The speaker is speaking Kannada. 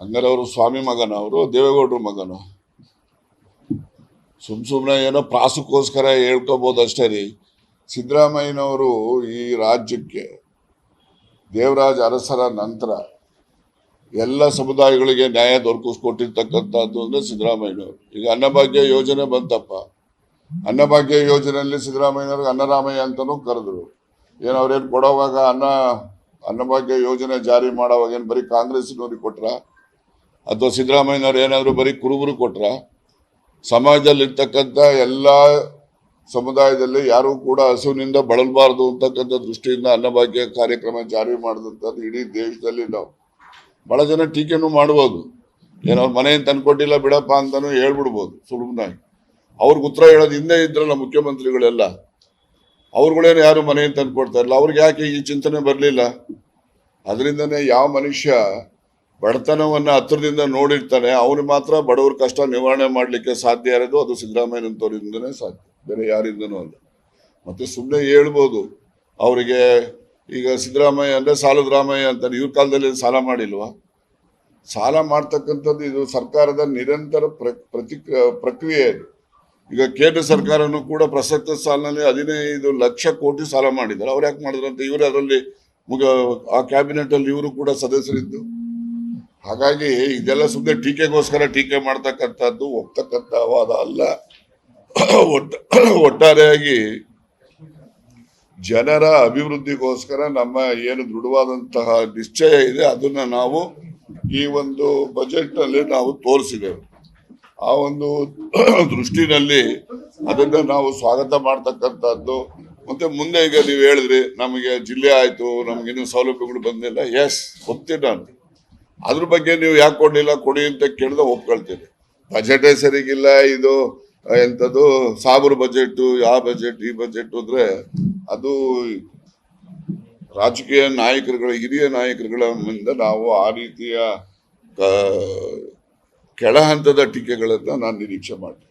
ಹಂಗಾರೆ ಅವರು ಸ್ವಾಮಿ ಮಗನ, ಅವರು ದೇವೇಗೌಡರ ಮಗನ. ಸುಮ್ಮನೆ ಏನೋ ಪ್ರಾಸಕ್ಕೋಸ್ಕರ ಹೇಳ್ಕೋಬಹುದು ಅಷ್ಟೇ ರೀ. ಸಿದ್ದರಾಮಯ್ಯನವರು ಈ ರಾಜ್ಯಕ್ಕೆ ದೇವರಾಜ ಅರಸರ ನಂತರ ಎಲ್ಲ ಸಮುದಾಯಗಳಿಗೆ ನ್ಯಾಯ ದೊರಕಿಸ್ಕೊಟ್ಟಿರ್ತಕ್ಕಂಥದ್ದು ಅಂದ್ರೆ ಸಿದ್ದರಾಮಯ್ಯನವರು. ಈಗ ಅನ್ನಭಾಗ್ಯ ಯೋಜನೆ ಬಂತಪ್ಪ, ಅನ್ನಭಾಗ್ಯ ಯೋಜನೆಯಲ್ಲಿ ಸಿದ್ದರಾಮಯ್ಯನವ್ರಿಗೆ ಅನ್ನರಾಮಯ್ಯ ಅಂತಾನೂ ಕರೆದ್ರು. ಏನು ಅವ್ರೇನು ಕೊಡೋವಾಗ ಅನ್ನಭಾಗ್ಯ ಯೋಜನೆ ಜಾರಿ ಮಾಡೋವಾಗ ಏನು ಬರೀ ಕಾಂಗ್ರೆಸ್ನವ್ರಿಗೆ ಕೊಟ್ರ, ಅಥವಾ ಸಿದ್ದರಾಮಯ್ಯನವ್ರು ಏನಾದ್ರು ಬರೀ ಕುರುಬರು ಕೊಟ್ರ? ಸಮಾಜದಲ್ಲಿರ್ತಕ್ಕಂಥ ಎಲ್ಲ ಸಮುದಾಯದಲ್ಲಿ ಯಾರು ಕೂಡ ಹಸುವಿನಿಂದ ಬಳಲಬಾರ್ದು ಅಂತಕ್ಕಂಥ ದೃಷ್ಟಿಯಿಂದ ಅನ್ನಭಾಗ್ಯ ಕಾರ್ಯಕ್ರಮ ಜಾರಿ ಮಾಡಿದಂಥದ್ದು ಇಡೀ ದೇಶದಲ್ಲಿ. ನಾವು ಬಹಳ ಜನ ಟೀಕೆನೂ ಮಾಡ್ಬೋದು, ಏನವ್ರ ಮನೆಯನ್ನು ತಂದ್ಕೊಟ್ಟಿಲ್ಲ ಬಿಡಪ್ಪ ಅಂತಾನು ಹೇಳ್ಬಿಡ್ಬೋದು ಸುಲಭನಾಗಿ. ಅವ್ರಿಗೆ ಉತ್ತರ ಹೇಳೋದು ಹಿಂದೆ ಇದ್ರಲ್ಲ ಮುಖ್ಯಮಂತ್ರಿಗಳೆಲ್ಲ, ಅವ್ರುಗಳೇನು ಯಾರು ಮನೆಯನ್ನು ತಂದ್ಕೊಡ್ತಾ ಇಲ್ಲ, ಅವ್ರಿಗೆ ಯಾಕೆ ಈ ಚಿಂತನೆ ಬರಲಿಲ್ಲ? ಅದರಿಂದನೇ ಯಾವ ಮನುಷ್ಯ ಬಡತನವನ್ನು ಹತ್ತಿರದಿಂದ ನೋಡಿರ್ತಾನೆ ಅವನು ಮಾತ್ರ ಬಡವ್ರ ಕಷ್ಟ ನಿವಾರಣೆ ಮಾಡಲಿಕ್ಕೆ ಸಾಧ್ಯ ಇರೋದು ಅದು ಸಿದ್ದರಾಮಯ್ಯನಂತವರಿಂದನೇ ಸಾಧ್ಯ, ಬೇರೆ ಯಾರಿಂದನೂ ಅಲ್ಲ. ಮತ್ತೆ ಸುಮ್ಮನೆ ಹೇಳ್ಬೋದು ಅವರಿಗೆ, ಈಗ ಸಿದ್ದರಾಮಯ್ಯ ಅಂದ್ರೆ ಸಾಲದ ರಾಮಯ್ಯ ಅಂತಾನೆ. ಇವ್ರ ಕಾಲದಲ್ಲಿ ಸಾಲ ಮಾಡಿಲ್ವಾ? ಸಾಲ ಮಾಡ್ತಕ್ಕಂಥದ್ದು ಇದು ಸರ್ಕಾರದ ನಿರಂತರ ಪ್ರಕ್ರಿಯೆ ಅದು. ಈಗ ಕೇಂದ್ರ ಸರ್ಕಾರನೂ ಕೂಡ ಪ್ರಸಕ್ತ ಸಾಲಿನಲ್ಲಿ 15 ಲಕ್ಷ ಕೋಟಿ ಸಾಲ ಮಾಡಿದ್ದಾರೆ. ಅವ್ರು ಯಾಕೆ ಮಾಡಿದ್ರು ಅಂತ ಇವರೇ ಅದರಲ್ಲಿ ಆ ಕ್ಯಾಬಿನೆಟ್ ಅಲ್ಲಿ ಇವರು ಕೂಡ ಸದಸ್ಯರಿದ್ದು. ಹಾಗಾಗಿ ಇದೆಲ್ಲ ಸುಮ್ಮನೆ ಟೀಕೆಗೋಸ್ಕರ ಟೀಕೆ ಮಾಡ್ತಕ್ಕಂಥದ್ದು ಒಪ್ತಕ್ಕಂಥ ವಾದ ಅಲ್ಲ. ಒಟ್ಟಾರೆಯಾಗಿ ಜನರ ಅಭಿವೃದ್ಧಿಗೋಸ್ಕರ ನಮ್ಮ ಏನು ದೃಢವಾದಂತಹ ನಿಶ್ಚಯ ಇದೆ ಅದನ್ನ ನಾವು ಈ ಒಂದು ಬಜೆಟ್ ನಲ್ಲಿ ನಾವು ತೋರಿಸಿದೆವು. ಆ ಒಂದು ದೃಷ್ಟಿನಲ್ಲಿ ಅದನ್ನ ನಾವು ಸ್ವಾಗತ ಮಾಡ್ತಕ್ಕಂಥದ್ದು. ಮತ್ತೆ ಮುಂದೆ ಈಗ ನೀವು ಹೇಳಿದ್ರಿ ನಮಗೆ ಜಿಲ್ಲೆ ಆಯ್ತು, ನಮ್ಗಿನ್ನೂ ಸೌಲಭ್ಯಗಳು ಬಂದಿಲ್ಲ. ಎಸ್, ಒಪ್ತೀನಿ ನಾನು. ಅದ್ರ ಬಗ್ಗೆ ನೀವು ಯಾಕೆ ಕೊಡ್ಲಿಲ್ಲ, ಕೊಡಿ ಅಂತ ಕೇಳಿದ್ರೆ ಒಪ್ಕೊಳ್ತೀನಿ. ಬಜೆಟೇ ಸರಿಗಿಲ್ಲ, ಇದು ಎಂಥದ್ದು ಸಾಬರು ಬಜೆಟ್, ಆ ಬಜೆಟ್ ಈ ಬಜೆಟ್ ಅಂದ್ರೆ ಅದು ರಾಜಕೀಯ ನಾಯಕರುಗಳ, ಹಿರಿಯ ನಾಯಕರುಗಳ ಮುಂದೆ ನಾವು ಆ ರೀತಿಯ ಕೆಳ ಹಂತದ ಟೀಕೆಗಳನ್ನ ನಾನು ನಿರೀಕ್ಷೆ ಮಾಡ್ತೀನಿ.